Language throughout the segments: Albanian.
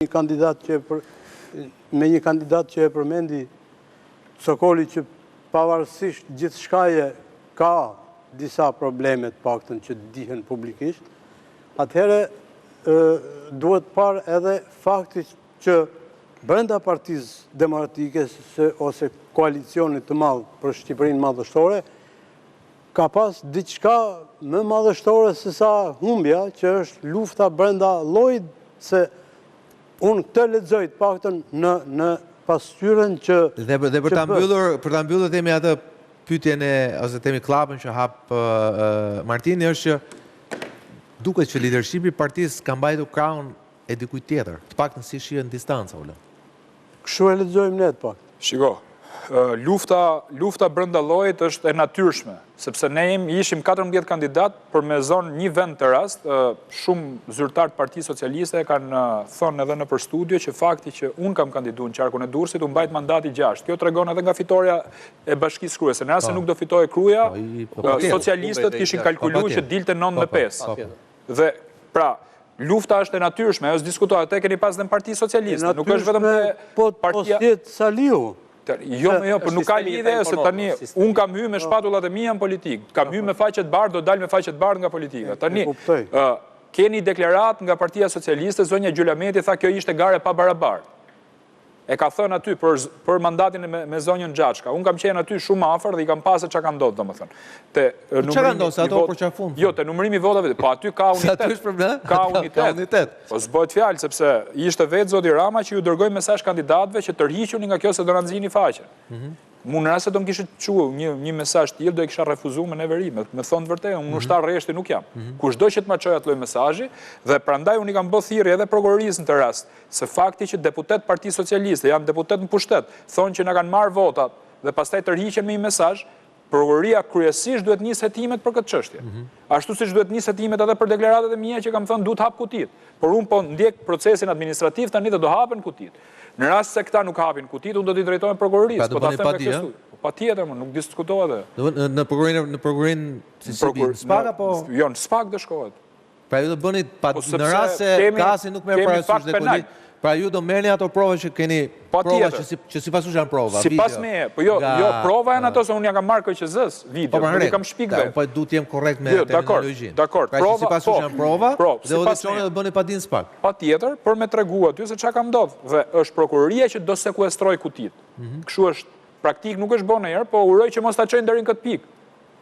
me një kandidat që e përmendi Sokoli, që pavarësisht gjithçkaje ka disa probleme të paktën që dihen publikisht, atëherë duhet parë edhe fakti që brenda Partisë Demokratike ose koalicionit të madh për Shqipërinë madhështore, ka pas diçka më madhështore se sa humbja, që është lufta brenda llojit, se unë këtë lexoj të paktën në pasqyrën që dhe për ta mbyllur themi atë pyetjen ose themi klapën që hap Martini, është që duket që lidershipi i partisë ka mbajtur krahun e dikujt tjetër, të paktën si shihen në distancë, Ola. Kështu e lexojmë ne të paktën. Shiko, lufta brenda llojit është e natyrshme, sepse ne ishim 14 kandidat për me zonë një vend të rast. Shumë zyrtar të Partisë Socialiste kanë thënë edhe nëpër studio që fakti që unë kam kandiduar në qarkun e Durrësit u mbajt mandati 6. Kjo tregon edhe nga fitoria e Bashkisë Kryese. Në rast se nuk do fitoje Kryeja, socialistët kishin kalkuluar që dilte 95. Dhe pra, lufta është e natyrshme, ajo diskutohet, atë keni pas dhe në Parti Socialiste, nuk është vetëm te partia Saliu. Jo, por nuk ka lidhje, se tani unë kam hyrë me shpatullat e mia në politikë, kam hyrë me faqet bardhë, do dal me faqet bardhë nga politika. Tani keni deklarat nga Partia Socialiste, zonja Gjulameti tha kjo ishte gare pa barabartë. E ka thënë aty për mandatin me zonjën Gjaçka. Unë kam qenë aty shumë afër dhe i kam pasë çka ka ndodhur, domethënë. Çka ka ndodhur se ato përqafund? Jo, te numërimi i votave, po aty ka unitet. Ka unitet. Po s'bëhet fjalë sepse ishte vetë zoti Rama që ju dërgoi mesazh kandidatëve që tërhiquni nga kjo se do na nxjini faqen. Mu në rrasë do më kishë quë një mesazh tillë, do e kisha refuzu me neveri, me thonë të vërtetë, unë ushtar rreshti nuk jam. Kushdo që të ma qoj atë lloj mesazhi, dhe prandaj unë i kam bë thirrje edhe prokurorisë në të rast, se fakti që deputet Parti Socialiste, janë deputet në pushtet, thonë që na kanë marrë votat dhe pastaj tërhiqen me një mesazh, prokuroria kryesisht duhet nisë hetimet për këtë çështje. Ashtu siç duhet nisë hetimet edhe për deklaratat e mia që kam thënë duhet hap kutit. Por unë po ndjek procesin administrativ tani dhe do hapen kutit. Në rast se këta nuk hapin kutit, unë do t'i drejtohem prokurorisë. Po ta them nga kjo studio. Patjetër, nuk diskutohet. Në prokurorinë SPAK apo? Jo, në SPAK do shkohet. Pra ju do bëni në rast se kasi nuk merr parasysh dhe politik. Pra ju do merrni ato prova që keni prova që sipas janë prova. Sipas meje, po jo prova janë ato se unë ja kam marrë KQZ-s video, nuk i kam shpikë. Po duhet të jem korrekt me terminologjinë. Dakor, pra sipas janë prova, dhe audicionet do bëni padin SPAK. Patjetër, për me tregu aty se çka ka ndodhur. Dhe është prokuroria që do sekuestroj kutit. Kështu është, praktik nuk është bën ndonjëherë, po uroj që mos ta çojnë deri në këtë pikë.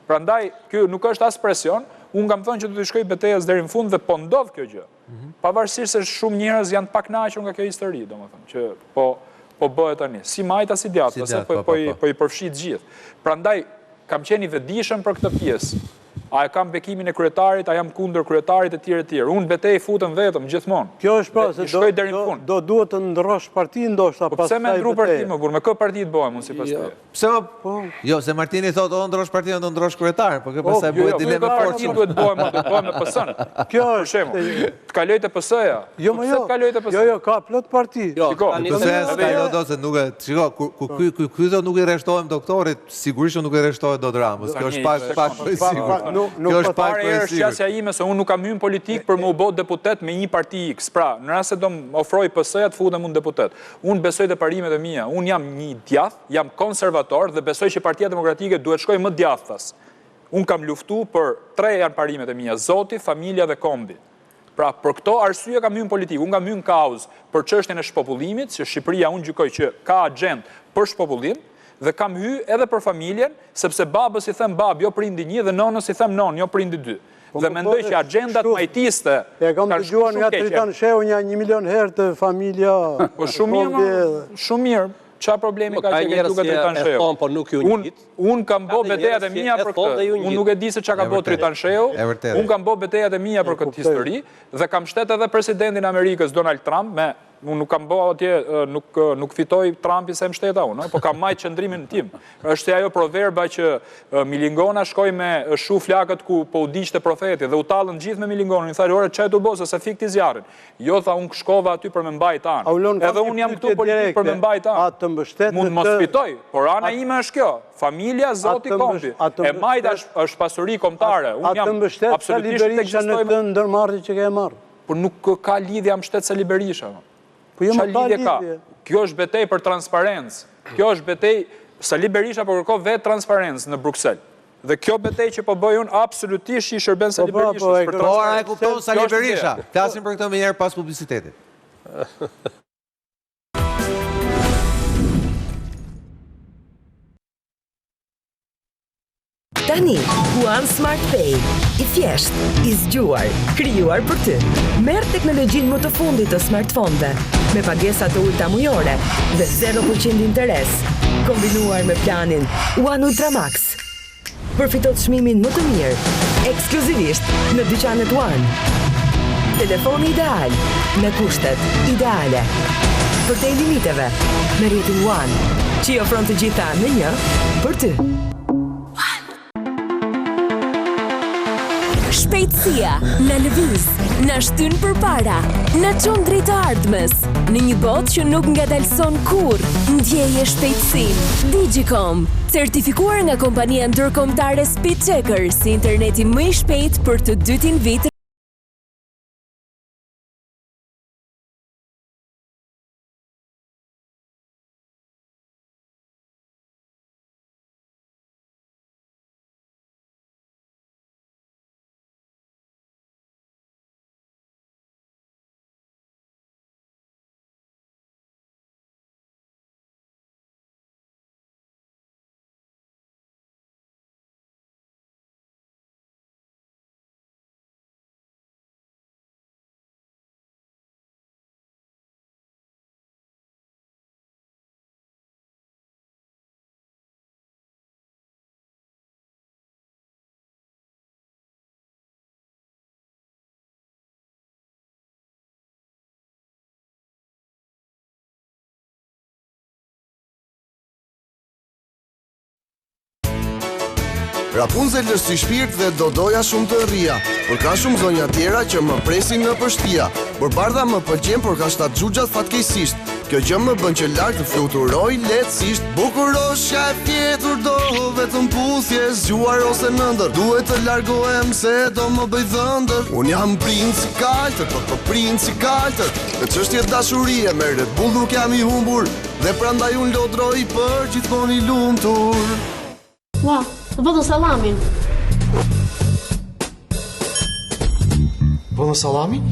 Prandaj, ky nuk është as presion. Unë kam thënë që do të shkoj betejës deri në fund dhe po ndodh kjo gjë. Pavarësisht se shumë njerëz janë të pakënaqur nga kjo histori, domethënë, që po bëhet tani. Si majta si djathta, se po i përfshit gjithë. Prandaj kam qenë i vetëdijshëm për këtë pjesë. A e kam bekimin e kryetarit, a jam kundër kryetarit e tjerë. Unë betej futëm vetëm gjithmonë. Kjo është pra se do duhet të ndrosh partinë ndoshta pas. Pse me ndru partinë më burr, me kë parti të bëhem unë sipas teje? Pse jo, se Martini thotë o ndrosh partinë, do ndrosh kryetarin, por kjo pastaj bëhet dilemë fortë. Partinë duhet bëhem me PS-n. Kjo për shembull, të kaloj te PS-ja. Jo, jo, ka plot parti. Shiko, se nuk e shiko, kur ky do nuk i rreshtohem doktorit, sigurisht nuk i rreshtohet dot Ramës. Kjo është pak më sigurt. Kjo është parë është qasja ime se unë nuk kam hyrë politik për më u bë deputet me një parti X. Pra, në rast se do më ofroj PS-ja të futem unë deputet. Unë besoj te parimet e mia. Unë jam një djath, jam konservator dhe besoj që Partia Demokratike duhet shkojë më djathtas. Unë kam luftuar për 3 janë parimet e mia: Zoti, familja dhe kombi. Pra, për këto arsye kam hyrë në politikë. Unë kam hyrë në kauzë për çështjen e shpopullimit, që Shqipëria unë gjykoj që ka agjend për shpopullim. Dhe kam hy edhe për familjen, sepse babës i them bab, jo prindi 1, dhe nonës i them non, jo prindi 2. Dhe mendoj që agendat majtiste... E kam të gjuar nga Tritan Sheu një 1 milion herë të familja... Po shumë mirë, qa problemi ka që duke Tritan Sheu? Unë kam bo betejat e mija për këtë, unë nuk e di se qa ka bo Tritan Sheu, unë kam bo betejat e mija për këtë histori, dhe kam shtet edhe presidentin Amerikës Donald Trump me... Unë nuk kam bëha atje, nuk fitoj Trumpi se më shteta unë, po kam majtë qëndrimin tim. Është ajo proverba që Milingona shkoj me shu flakët ku po u diqte profeti dhe u talën gjithë me Milingonën. I thari, ore, që e të bosa, se fik t'i zjarin. Jo, tha, unë shkova aty për me mbajt anë. Edhe unë jam këtu politik për me mbajt anë. Mund mos fitoj, por ana ime është kjo. Familja, zoti, kombi. E majta është pasuri komtare. Unë jam absolutisht të Berisha në këtë ndërmarrje që ke marrë. Por nuk ka lidhja më shtet se Berisha. Qa lidhje ka? Kjo është betej për transparencë. Kjo është betej, Sali Berisha po kërkon vetë transparencë në Bruksel. Dhe kjo betej që po bëj unë absolutisht i shërben Sali Berishës për transparencë. Ora e kupton Sali Berisha. Flasim për këtë më njerë pas publicitetit. Tani, One Smart Pay, i thjesht, i zgjuar, krijuar për ty. Merr teknologjinë më të fundit të smartphone-ve, me pagesa të ulta mujore dhe 0% interes, kombinuar me planin One Ultra Max. Përfito të çmimin më të mirë, ekskluzivisht në dyqanet One. Telefoni ideal, me kushtet ideale. Për te limiteve, me rjetin One, që i ofron të gjitha në një për ty. Shpejtësia, në lëviz, në shtyn përpara, në çon drejt të ardhmes, në një botë që nuk ngadalson kurrë, ndjeje shpejtësinë. Digicom, certifikuar nga kompania ndërkombëtare Speedchecker si interneti më i shpejt për të dytin vit. Rapunzel është si shpirt dhe do doja shumë të rria, por ka shumë zonja tjera që më presin në përshtia. Bërbarda më pëlqen, por ka shtat xhuxhat fatkeqësisht. Kjo gjë më bën që larg të fluturoj lehtësisht. Bukuroshja e fjetur do vetëm puthje, zgjuar ose nëndër. Duhet të largohem se do më bëj dhëndër. Un jam princ i kaltër, po princ i kaltër. Në çështje dashurie me Red Bull nuk jam i humbur, dhe prandaj un lodroj për gjithmonë i lumtur. Ua, të bëdo salamin. Bëdo salamin?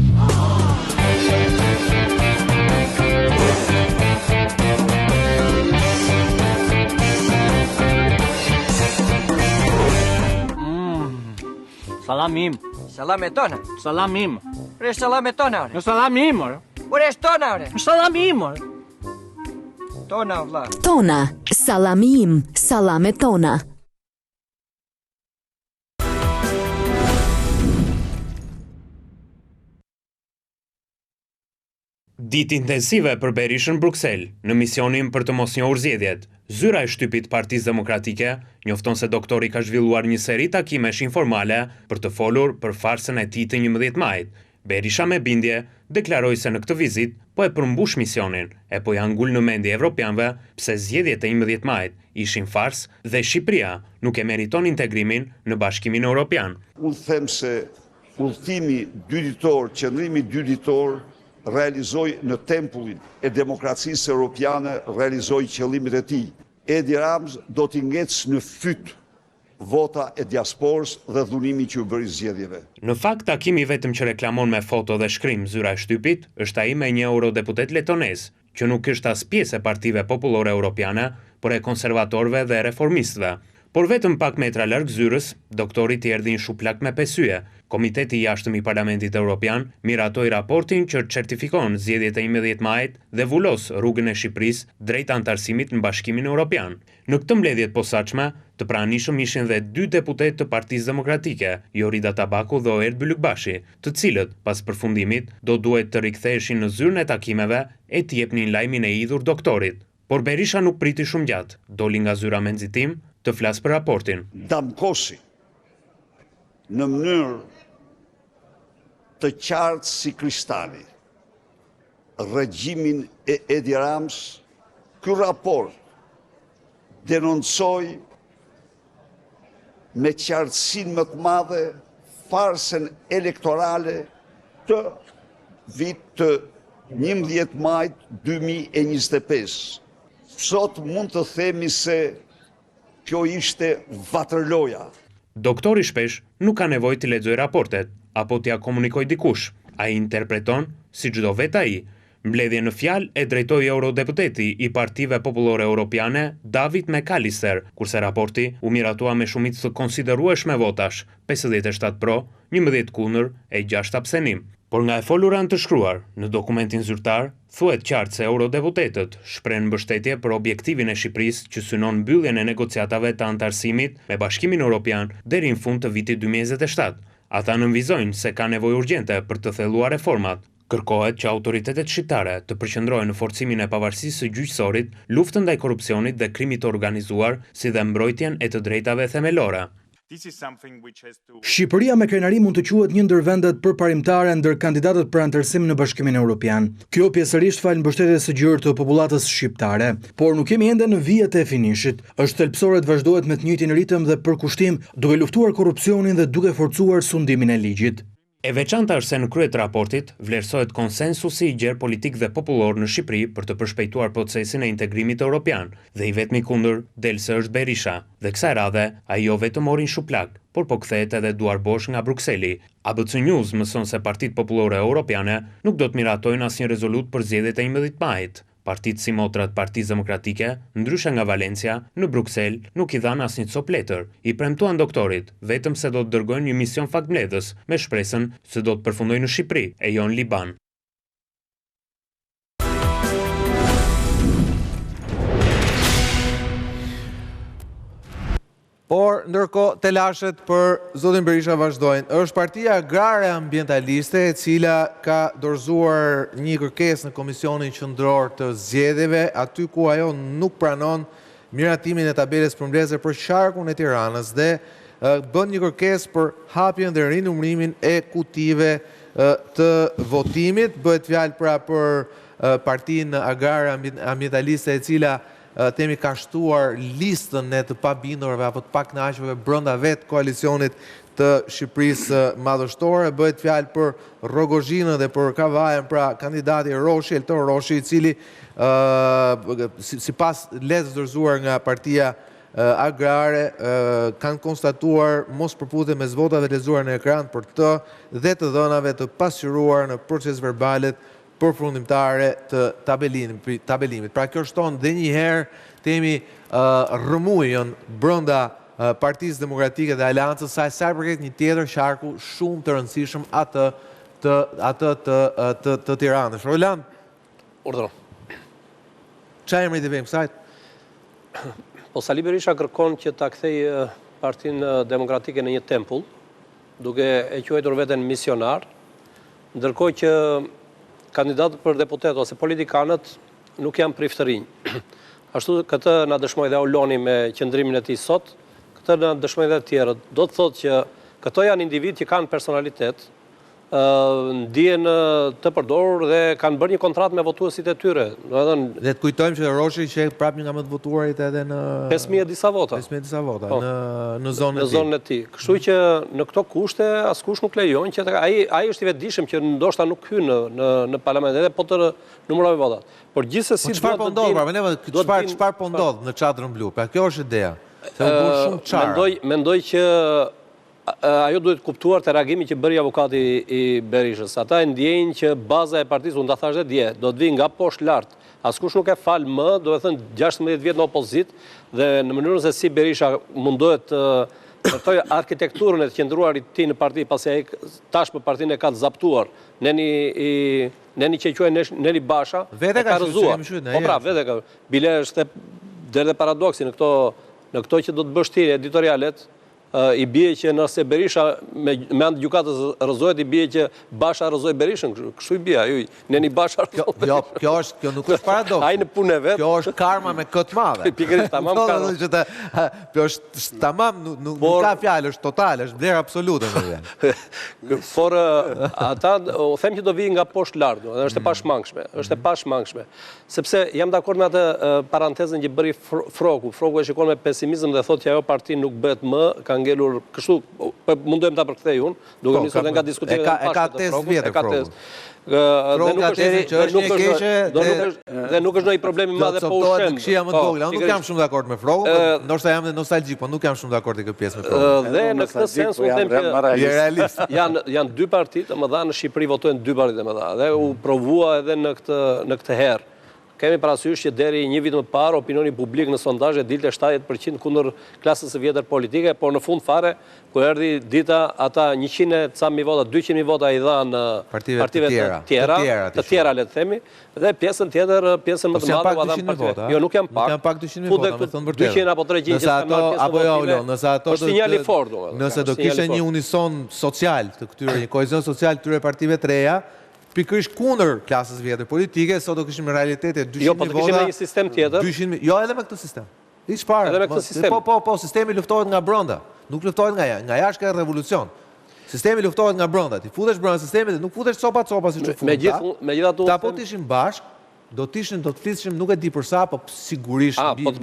Salamim. Salame tona. Salamim. Ore salame tona, ore. Në salamim, ore. Ore tona, ore. Në salamim, ore. Tona, vlla. Tona, salamim, salame tona. Ditë intensive për Berishën Bruksel, në misionin për të mos njohur zgjedhjet. Zyra e shtypit Partisë Demokratike njofton se doktori ka zhvilluar një seri takimesh informale për të folur për farsën e tij të 11 majit. Berisha me bindje deklaroi se në këtë vizit po e përmbush misionin, e po ja ngul në mendje evropianëve pse zgjedhjet e 11 majit ishin fars dhe Shqipëria nuk e meriton integrimin në Bashkimin Evropian. Unë them se udhëtimi dyditor, qëndrimi dyditor realizoi në tempullin e demokracisë europiane, realizoi qëllimet e tij. Edi Rams do t'i ngecë në fyt vota e diasporës dhe dhunimi që u bëri zgjedhjeve. Në fakt, takimi vetëm që reklamon me foto dhe shkrim zyra e shtypit është ai me një eurodeputet letonez, që nuk është as pjesë e partive popullore europiane, por e konservatorëve dhe reformistëve. Por vetëm pak metra larg zyrës, doktori t'i erdhi një shuplak me pesyje. Komiteti i jashtëm i Parlamentit Evropian miratoi raportin që certifikon zgjedhjet e 11 majit dhe vulos rrugën e Shqipërisë drejt antarësimit në Bashkimin Evropian. Në këtë mbledhje të posaçme, të pranishëm ishin dhe 2 deputet të Partisë Demokratike, Jorida Tabaku dhe Oerd Bylykbashi, të cilët pas përfundimit do duhet të riktheheshin në zyrën e takimeve e të jepnin lajmin e idhur doktorit. Por Berisha nuk priti shumë gjatë, doli nga zyra me nxitim të flas për raportin. Damkosi në mënyrë të qartë si kristali regjimin e Edi Rams. Ky raport denoncoi me qartësinë më të madhe farsën elektorale të vit të 11 majt 2025. Sot mund të themi se kjo ishte vatërloja. Doktori shpesh nuk ka nevojë të lexojë raportet apo t'ia komunikojë dikush. Ai interpreton si çdo vet ai. Mbledhje në fjalë e drejtoi eurodeputeti i Partive Popullore Europiane David McAllister, kurse raporti u miratua me shumicë të konsiderueshme votash, 57 pro, 11 kundër e 6 abstenim. Por nga e folura në të shkruar, në dokumentin zyrtar, thuhet qartë se eurodeputetët shprehen mbështetje për objektivin e Shqipërisë që synon mbylljen e negociatave të antarësimit me Bashkimin Evropian deri në fund të vitit 2027. Ata nënvizojnë se ka nevojë urgjente për të thelluar reformat. Kërkohet që autoritetet shqiptare të përqendrohen në forcimin e pavarësisë së gjyqësorit, luftën ndaj korrupsionit dhe krimit të organizuar, si dhe mbrojtjen e të drejtave themelore. Shqipëria me krenari mund të quhet një ndër vendet përparimtare ndër kandidatët për antarësim në Bashkimin Evropian. Kjo pjesërisht fal mbështetjes së gjerë të popullatës shqiptare, por nuk jemi ende në vijet e finishit. Është thelpsore të vazhdohet me të njëjtin ritëm dhe përkushtim, duke luftuar korrupsionin dhe duke forcuar sundimin e ligjit. E veçanta është se në krye të raportit vlerësohet konsensusi i gjerë politik dhe popullor në Shqipëri për të përshpejtuar procesin e integrimit evropian, dhe i vetmi kundër delse është Berisha, dhe kësaj radhe ai jo vetëm mori në shuplak, por po kthehet edhe duar bosh nga Brukseli. ABC News mëson se Partitë Popullore Europiane nuk do të miratojnë asnjë rezolut për zgjedhjet e 11 majit. Partitë si motrat Partisë Demokratike, ndryshe nga Valencia, në Bruksel nuk i dhanë asnjë copë letër. I premtuan doktorit vetëm se do të dërgojnë një mision faktmbledhës me shpresën se do të përfundojnë në Shqipëri e jo në Liban. Por, ndërkohë, telashet për zotin Berisha vazhdojnë. Është Partia Agrare Ambientaliste, e cila ka dorëzuar një kërkesë në Komisionin Qendror të Zgjedhjeve, aty ku ajo nuk pranon miratimin e tabelës përmbledhëse për qarkun e Tiranës dhe bën një kërkesë për hapjen dhe rinumërimin e kutive të votimit. Bëhet fjalë pra për Partinë Agrare Ambientaliste, e cila temi ka shtuar listën e të pabindurve apo të pakënaqurve brenda vetë koalicionit të Shqipërisë madhështore. Bëhet fjalë për Rogozhinën dhe për Kavajën, pra kandidati Roshi, Elton Roshi, i cili sipas lehtës dorëzuar nga Partia Agrare kanë konstatuar mos përputhje mes votave të lexuar në ekran për të dhe të dhënave të pasqyruar në proces verbalet përfundimtare të tabelimit. Pra kjo shton dhe njëherë temi rrëmujën brenda Partisë Demokratike dhe Aleancës saj sa i përket një tjetër qarku shumë të rëndësishëm atë të Tiranës. Roland, urdhëro. Çfarë emri i vëmë kësaj? Po Sali Berisha kërkon që ta kthejë Partinë Demokratike në një tempull, duke e quajtur veten misionar, ndërkohë që kandidatët për deputet ose politikanët nuk janë priftërinj. Ashtu këtë na dëshmoi dhe Oloni me qëndrimin e tij sot, këtë na dëshmoi dhe të tjerët. Do të thotë që këto janë individ që kanë personalitet, ndihen të përdorur dhe kanë bërë një kontratë me votuesit e tyre. Dhe të kujtojmë që Roshi që prapë një nga më të votuarit edhe në 5000 disa vota. 5000 disa vota në zonën e tij. Kështu që në këto kushte askush nuk lejon që ai është i vetëdijshëm që ndoshta nuk hyn në parlament edhe po të numëroj votat. Por gjithsesi çfarë po ndodh? Çfarë po ndodh në çadrën blu? Pra kjo është ideja. Se u bën shumë çara. Mendoj që ajo duhet kuptuar të reagimi që bëri avokati i Berishës. Ata e ndjejnë që baza e partisë, unë ta thash dhe dje, do të vinë nga poshtë lart. Askush nuk e fal më, do të thënë 16 vjet në opozit dhe në mënyrën se si Berisha mundohet të ndërtoj arkitekturën e të qëndruarit ti në parti, pasi ai tashmë partinë e ka të zaptuar. Neni që quhen Neni Basha vete ka rëzuar. Po pra, vete ka. Bile është deri dhe paradoksi në këto që do të bësh ti editorialet. I bie që nëse Berisha me anë gjykatës rrëzohet, i bie që Basha rrëzoi Berishën, kështu i bie, Neni Basha rrëzoi. Jo, kjo nuk është paradoks. Ai në punën e vet. Kjo është karma me këtë madhe. Pikërisht tamam karma. Kjo është tamam, nuk ka fjalë, është total, është vlerë absolute në vend. Por ata u them që do vinë nga poshtë lart, është e pashmangshme. Sepse jam dakord me atë parantezën që bëri Froku. Froku e shikon me pesimizëm dhe thotë që ajo parti nuk bëhet më, ka ngelur kështu, mundohem ta përkthej unë, duke nisur edhe nga diskutimi e ka 5 vjetër Frogu. Dhe nuk është ndonjë problem i madh po ushqem. Këshia më të vogla. Unë nuk jam shumë dakord me Frogun, ndoshta jam nostalgjik, po nuk jam shumë dakord me këtë pjesë me Frogun. Dhe në këtë sens unë them që je realist. Janë dy partitë, domethënë në Shqipëri votojnë dy partitë domethënë. Dhe u provua edhe në këtë herë. Kemi parasysh që deri një vit më parë opinioni publik në sondazhe dilte 70% kundër klasës së vjetër politike, por në fund fare kur erdhi dita ata 100 ca mijë vota, 200.000 vota i dhanë partive të tjera le të themi, dhe pjesën tjetër, pjesën më të madhe u dhanë partive. Jo, nuk janë pak. Nuk janë pak 200.000 vota, më thënë vërtet. 200 apo 300 që kanë marrë pjesë votive. Është sinjal i fortë. Nëse do kishte një unison social të këtyre, një kohezion social këtyre partive të reja, pikërisht kundër klasës vjetër politike, sot do kishim në realitete 200.000 vota. Jo, po të kishim një sistem tjetër. Jo, edhe me këtë sistem. Edhe me këtë sistem. Po, sistemi luftohet nga brenda. Nuk luftohet nga jashtë ka revolucion. Sistemi luftohet nga brenda. Ti futesh brenda sistemit dhe nuk futesh copa si që fund. Megjithatë ta po të ishim bashk, do të flisshim nuk e di për sa, po sigurisht po të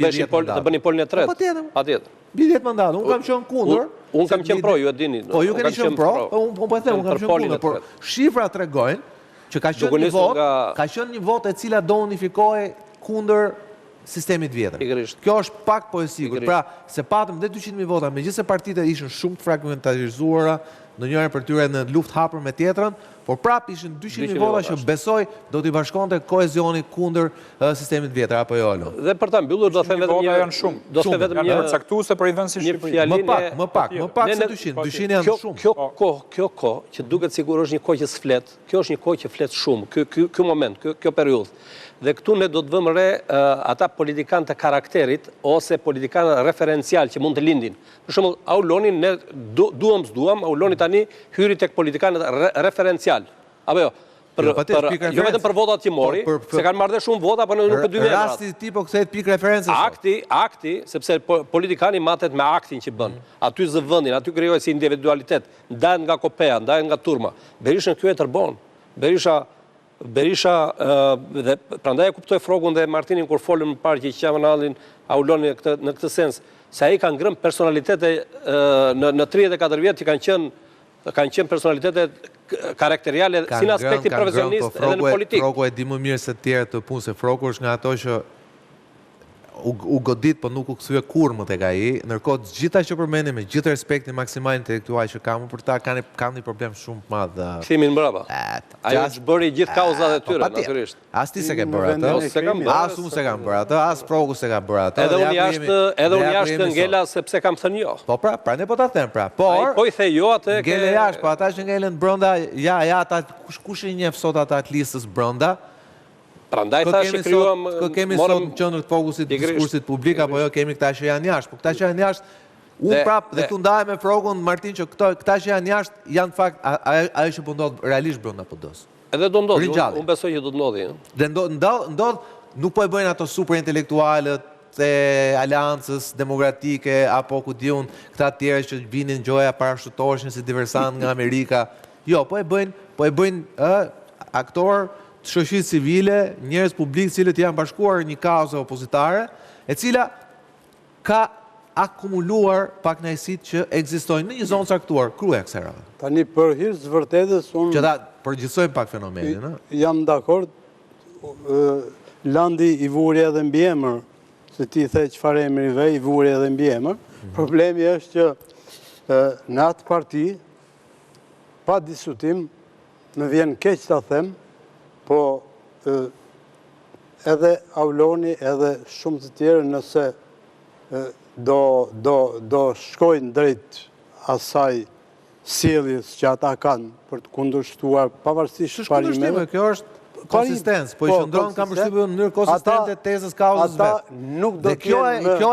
bëni polin e tretë. Patjetër. Mbi 10 mandate. Unë kam qenë kundër. Unë kam qenë pro, ju e dini. Po ju keni qenë pro, unë po e them, unë kam qenë kundër, por shifrat tregojnë që ka qenë një vot e cila do unifikohej kundër sistemit vjetër. Kjo është pak po e sigurt. Pra, se patëm dhe 200.000 vota, megjithëse partitë ishin shumë të fragmentarizuara, në njërin për tyre në luftë hapur me tjetrën, por prap ishin 200.000 vota që besoj do t'i bashkonte kohezioni kundër sistemit vjetër, apo jo alo. Dhe për ta mbyllur do të them vetëm një janë shumë. Do të them vetëm një caktuese për vendin si Shqipëria. Më pak se 200 janë shumë. Kjo kohë që duket sigur është një kohë që s'flet, kjo është një kohë që flet shumë, ky moment, kjo periudhë. Dhe këtu ne do të vëmë re ata politikanë të karakterit ose politikanë referencial që mund të lindin. Për shembull, Auloni ne duam s'duam, Auloni tani hyri tek politikanët referencial. Apo jo? Jo vetëm për votat që mori, se kanë marrë shumë vota, por nuk e dy vjetra. Rasti i tij po kthehet pikë referencës. Akti, sepse politikani matet me aktin që bën. Aty zë vendin, aty krijohet si individualitet, ndahet nga kopea, ndahet nga turma. Berishën kjo e tërbon. Berisha, dhe prandaj e kuptoj Frogun dhe Martinin kur folën më parë që i qamanallin Auloni në këtë sens, se ai ka ngrënë personalitete në 34 vjet që kanë qenë personalitete karakteriale si në aspekti profesionist edhe në politikë. Frogu e di më mirë se të tjerë të punë, se Frogu është nga ato që u godit, po nuk u kthye kurrë më tek ai, ndërkohë të gjitha që përmendim me gjithë respektin maksimal intelektual që kam për ta kanë një problem shumë të madh. Kthimin mbrapa. Ai është bëri gjithë kauzat e tyre natyrisht. As ti se ke bërë atë, as unë se kam bërë atë, as Frogu se ka bërë atë. Edhe unë jashtë ngela sepse kam thënë jo. Po pra ne po ta them pra. Por po i the jo atë ngele jashtë, po ata që ngelen brenda, ja ata kush i njeh sot ata të listës brenda. Prandaj thashë krijuam kemi sot në qendër të fokusit të diskursit publik apo jo kemi këta që janë jashtë, po këta që janë jashtë unë prap dhe këtu ndahem me Frogun Martin që këta që janë jashtë janë fakt ajo që po ndodh realisht brenda PD-s. Edhe do ndodh, unë besoj që do të ndodhi. Dhe ndodh, nuk po e bëjnë ato super intelektualët e aleancës demokratike apo ku diun këta të tjerë që vinin gjoja parashutoheshin si diversant nga Amerika. Jo, po e bëjnë aktor të shoqërisë civile, njerëz publik të cilët janë bashkuar një kauzë opozitare, e cila ka akumuluar pakënaqësitë që ekzistojnë në një zonë caktuar, krye kësaj radhe. Tani për hir të vërtetës unë që ta përgjithsojmë pak fenomenin, ëh. Jam dakord. Landi i vuri edhe mbi emër, se ti the çfarë emri ve, i vuri edhe mbi emër. Problemi është që në atë parti pa diskutim më vjen keq ta them, po edhe Auloni edhe shumë të tjerë nëse do shkojnë drejt asaj sjelljes që ata kanë për të kundërshtuar pavarësisht parimeve. Kjo është konsistencë, po i shndron kam përshtypjen në mënyrë konsistente tezës kauzës vet. Dhe kjo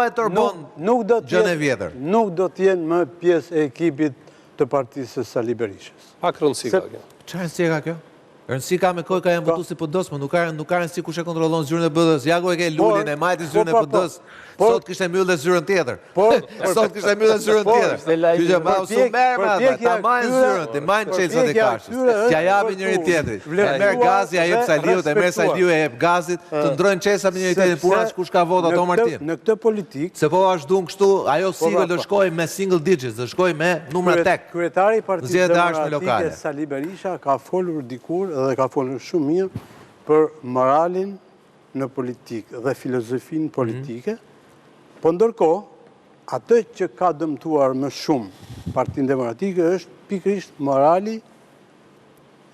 e tërbon gjën e vjetër. Nuk do të jenë më pjesë e ekipit të partisë së Sali Berishës. Pak rëndësi ka kjo. Çfarë rëndësi ka kjo? Rëndësi ka me kohë ka janë votu si PD-s, më nuk ka rëndësi kush e kontrollon zyrën e PD-s. Jago e ke Lulin e majti zyrën e PD-s. Sot kishte mbyllë zyrën tjetër. Sot kishte mbyllë zyrën tjetër. Që që ma usu merë, ta majnë zyrën, të majnë qelësat e kashës. T'ja japi njëri tjetrit. E merë gazi, a jep Saliut, e merë Saliu, e jep gazit, të ndrojnë qelësat me njëri tjetrit, puna që kush ka votë ato Martin. Në këtë politikë... Se po ashtë dunë kështu, ajo single do shkoj me single digits, do shkoj me numër tek. Kryetari i Partisë Demokratike Sali Berisha ka folur dikur dhe ka folur shumë mirë për moralin në politikë dhe filozofinë politike, po ndërkohë, atë që ka dëmtuar më shumë Partinë Demokratike është pikërisht morali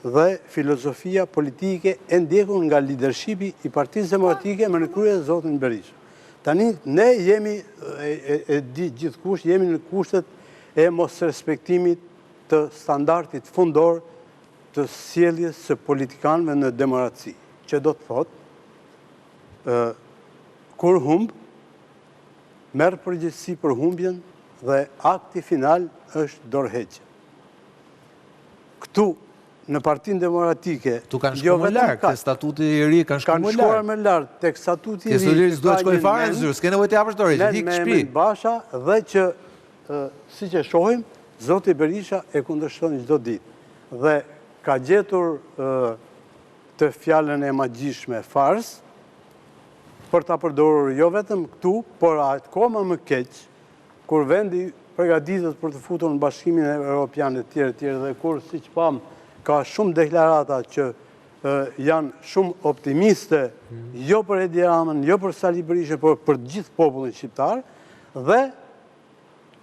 dhe filozofia politike e ndjekur nga leadershipi i Partisë Demokratike me në krye zotin Berisha. Tani, ne jemi, e di gjithkush, jemi në kushtet e mos respektimit të standardit fundor të sjelljes së politikanëve në demokraci, që do të thotë, kur humb, merë përgjegjësi për humbjen dhe akti final është dorëheqje. Këtu, në Partinë Demokratike... Tu kanë shkuar më larg, te statuti i ri kanë shkuar më larg. Kanë shkuar më larg tek statuti i ri. Ke duhet shkoj fare në zyrë, s'ke nevojë të japësh dorë, hik shtëpi. Basha dhe që siç e shohim, zoti Berisha e kundërshton çdo ditë. Dhe ka gjetur të fjalën e magjishme fars për ta përdorur jo vetëm këtu, por akoma më keq kur vendi përgatitet për të futur në Bashkimin Evropian e tjerë dhe kur siç pam ka shumë deklarata që janë shumë optimiste, jo për Edi Ramën, jo për Sali Berishën, por për gjithë popullin shqiptar, dhe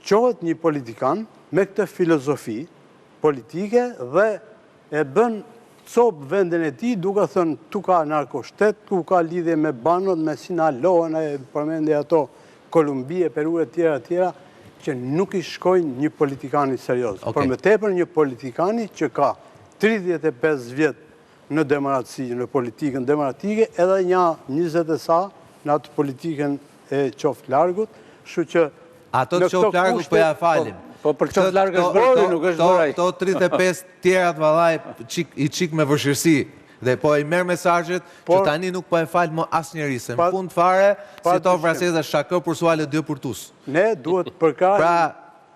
qohet një politikan me këtë filozofi politike dhe e bën copë vendin e ti, duke thënë tu ka narkoshtet, tu ka lidhje me banot, me Sinaloën, e përmendje ato Kolumbie, Peru e tjera, që nuk i shkojnë një politikani serios. Por me tepër një politikani që ka 35 vjetë në demokraci, në politikën demokratike, edhe një 20 e sa në atë politikën e qoftë largut, shu që... Ato të qoftë largut për ja falim. Po për qoftë largut është bërë, nuk është bëraj. To 35 tjerat valaj i qik me vëshirësi, dhe po i merë mesazhet që tani nuk po e falë më asë njëri, se në fund fare, si to fraseza shakë për suale dy për tus. Ne duhet përka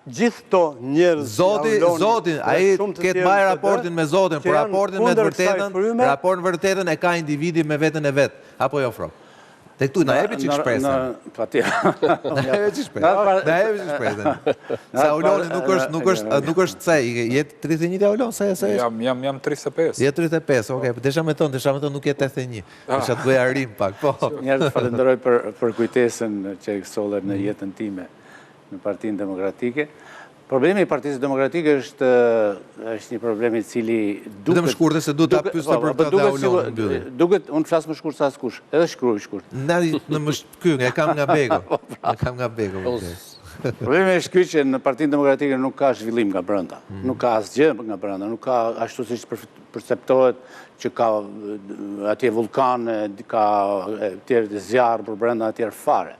gjithë to njerëz... Zotin, a i ketë maj raportin me Zotin, për raportin me të vërtetën, raportin vërtetën e ka individi me vetën e vetë, apo jo frok? Dhe këtu, na epi qik shpresën. Pa tjera. Na epi qik shpresën. Sa Ulloni nuk është se, jetë 31 ja Ullon, se? Jam 35. Jetë 35, okej, desha me tonë nuk jetë 81. Desha të bëja rrim pak, po. Njerë të falenderoj për kujtesën që e kësoller në jetën time në Partinë Demokratike. Problemi i Partisë Demokratike është një problemi cili duket... Dhe më shkurte se duhet ta pyste për të dhe Aulonë në bylli. Duket, unë flasë më shkurt sa askush, edhe shkruaj shkurt. Në më shkyrë, e kam nga Bego. E kam nga Bego. Problemi është ky që në Partinë Demokratike nuk ka zhvillim nga brenda. Nuk ka asgjë nga brenda. Nuk ka ashtu si që perceptohet që ka atje vulkane, ka tjerë zjarë për brenda atjerë fare.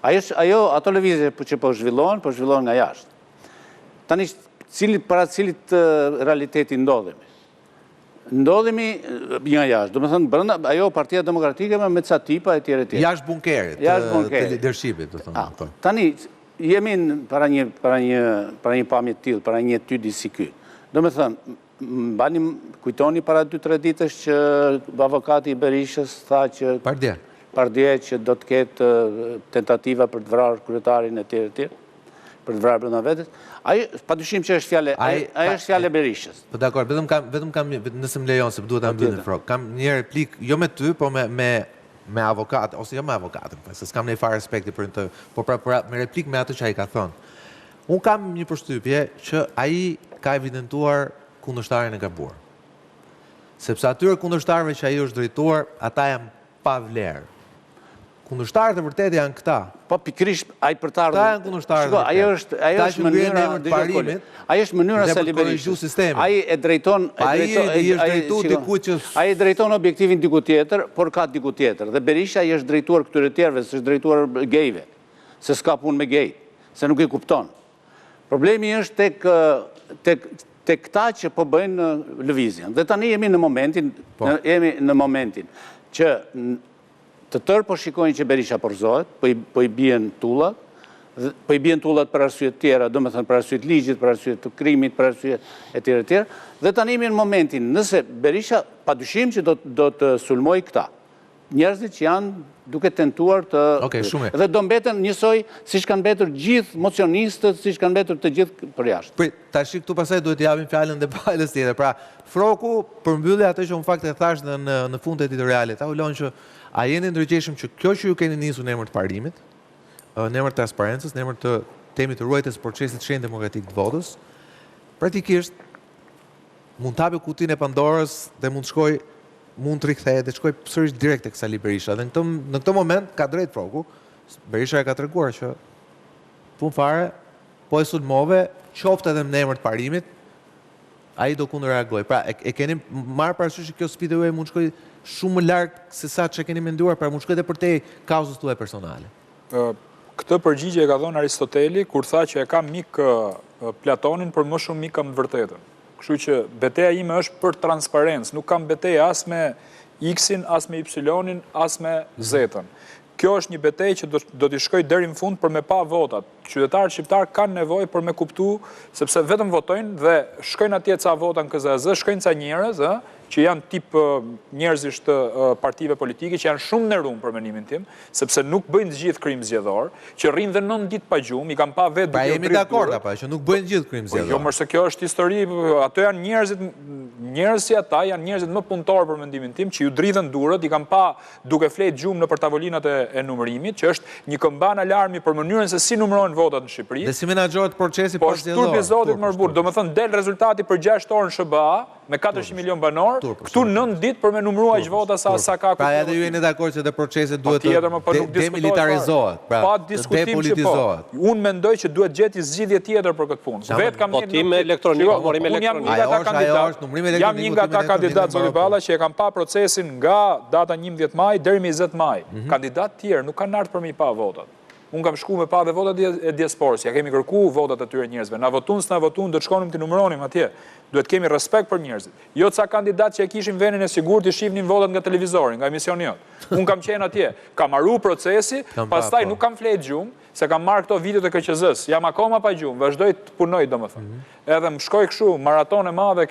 Ato lëvizje që po zhvillohen nga jashtë. Tani, para cilit realiteti ndodhemi? Ndodhemi nga jashtë. Do me thënë, ajo Partia Demokratike me ca tipa e tjere tjere. Jashtë bunkerit, të leadershipit, do thënë. Tani, jemi para një pamje t'il, para një tydi si ky. Do me thënë, kujtoni para 2-3 ditësh që avokati i Berishës tha që... Pardje që do të ketë tentativa për të vrarë kryetarin e tjere, për të vrarë brenda vetes. Pa dyshim që është fjale Berishës. Po dakor, vetëm kam, nëse më lejon, se duhet ta mbyllim frok. Kam një replik, jo me ty, po me avokat, ose jo me avokatën, se s'kam ne fare respekti për të, po me replik me atë që ai ka thënë. Unë kam një përshtypje që ai ka evidentuar kundërshtarin e gabuar. Sepse atyre kundërshtarëve që ai është drejtuar, ata janë pa vlerë. Kundërshtarët e vërtet janë këta. Po pikërisht ai për të ardhur. Këta janë kundërshtarët e vërtet. Ajo është mënyra se liberalizhu sistemi. Ai e drejton ai e drejton objektivin diku tjetër, por ka diku tjetër. Dhe Berisha i është drejtuar këtyre tjerëve, s'është drejtuar gejve. Se s'ka punë me gej, se nuk i kupton. Problemi është të këta që po bëjnë lëvizjen. Dhe tani jemi në momentin që të tërë po shikojnë që Berisha porzohet, po i bien tullat, po i bien tullat për arsyet tjera, do me thënë për arsyet ligjit, për arsyet të krimit, për arsyet e tjera, dhe tani jemi në momentin, nëse Berisha padyshim që do të sulmoj këta, njerëzit që janë duke tentuar të... Dhe do mbeten njësoj si shkanë betur gjithë mocionistët, si shkanë betur të gjithë për jashtë. Ta shik këtu pasaj duhet t'japim fjallën dhe palës tjetër. Pra, Froku përmbyllë atë që në fakt e thash në fund të editorialit. Ta ullon që a jeni ndërgjeshëm që kjo që ju keni nisu në emër të parimit, në emër të transparentës, në emër të temit të ruajtës procesit shenjë demokratik të votës, praktikisht mund t'hapi kutin e Pandorës dhe mund të riktheje dhe shkoj sërish direkt e kësa li Berisha. Dhe në këto moment ka drejt Froku, Berisha e ka treguar që pun fare, po e sulmove, qofte edhe në emër të parimit, a i do kundër reagoj. Pra, e keni marë parasysh që kjo sfidë e mund shkoj shumë më larkë se sa që keni menduar, pra mund shkoj dhe për te kauzës tuaj personale. Këtë përgjigje e ka dhënë Aristoteli, kur tha që e ka mik Platonin, për më shumë mik kam të vërtetën. Kështu që beteja ime është për transparencë, nuk kam beteja as me X-in, as me Y-in, as me Z-ën. Kjo është një betej që do t'i shkoj deri në fund për me pa votat. Qytetarët shqiptarë kanë nevojë për me kuptu, sepse vetëm votojnë dhe shkojnë atje ca vota në KZZ, shkojnë ca njerëz, që janë tip njerëzisht partive politike, që janë shumë në rumë për menimin tim, sepse nuk bëjnë gjithë krim zgjedhor, që rrinë dhe 9 ditë pa gjumë, i kam pa vetë... Pra jemi dakord, apa, që nuk bëjnë gjithë krim zgjedhor. Jo, mërse kjo është histori, ato janë njerëz si ata, janë njerëzit më punëtorë për mendimin tim, që ju dridhen durët, i kam pa duke flet gjumë në për tavolinat e numërimit, që është një këmban alarmi për mënyrën se si numërohen votat në Shqipëri. Dhe si menaxhohet procesi pas zgjedhor. Po, turpi mërbur, do të thënë del rezultati për 6 orë në SBA me 400 milion banor, këtu 9 ditë për me numëruar aq vota sa ka. Pra edhe ju jeni dakord që dhe procesi duhet të demilitarizohet, pra të depolitizohet. Unë mendoj që duhet gjeti zgjidhje tjetër për këtë punë. Vetë kam votim elektronik, numërim elektronik. Jam një nga ata kandidat Zoti Balla që e kam pa procesin nga data 11 maj deri 20 maj. Kandidat tjerë nuk kanë ardhur për mi pa votat. Unë kam shku me pa dhe votat e diasporës, ja kemi kërku votat e tyre njerëzve. Na votun, s'na votun, do të shkonim të numëronim atje. Duhet kemi respekt për njerëzit. Jo ca kandidat që e kishin venin e sigur të shifnin votat nga televizori, nga emisioni jot. Unë kam qenë atje, kam marru procesi, pastaj nuk kam flet gjumë, se kam marrë këto videot e KQZ-s, jam akoma pa gjumë, vazhdoj të punoj domethënë. Edhe më shkoj kështu, maraton e madhe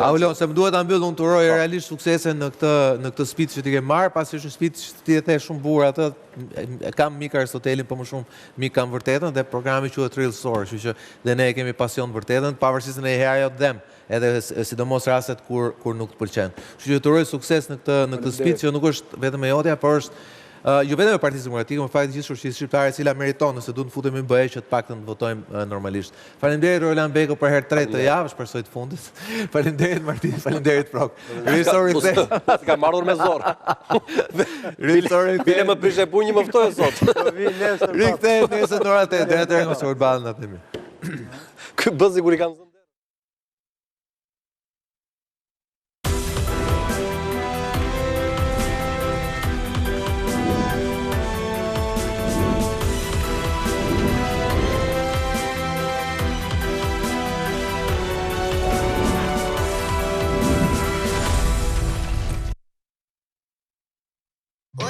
Aulon, se më duhet ta mbyll, unë të uroj realisht suksese në këtë spic që ti ke marrë, pasi është një spic që ti e the shumë burr atë, kam mik Aristotelin, po më shumë mik kam vërtetën dhe programi quhet Real Story, kështu që dhe ne kemi pasion të vërtetën, pavarësisht se ne herë ajo dëm, edhe sidomos rastet kur nuk të pëlqen. Kështu që të uroj sukses në këtë spic që nuk është vetëm e jotja, por është jo vetëm e Partisë Demokratike, më fakt gjithë shoqërisë shqiptare e cila meriton nëse duhet të futemi në BE që të paktën të votojmë normalisht. Faleminderit Roland Beko për herë 3 të javës, shpresoj të fundit. Faleminderit Martin, faleminderit Frok. Ka marrur me zor. Bile më prishe punjë më ftoje sot. Rikthehet nesër në orën 8, deri atëherë mos u ballni atë. Ky bëzi kur i kanë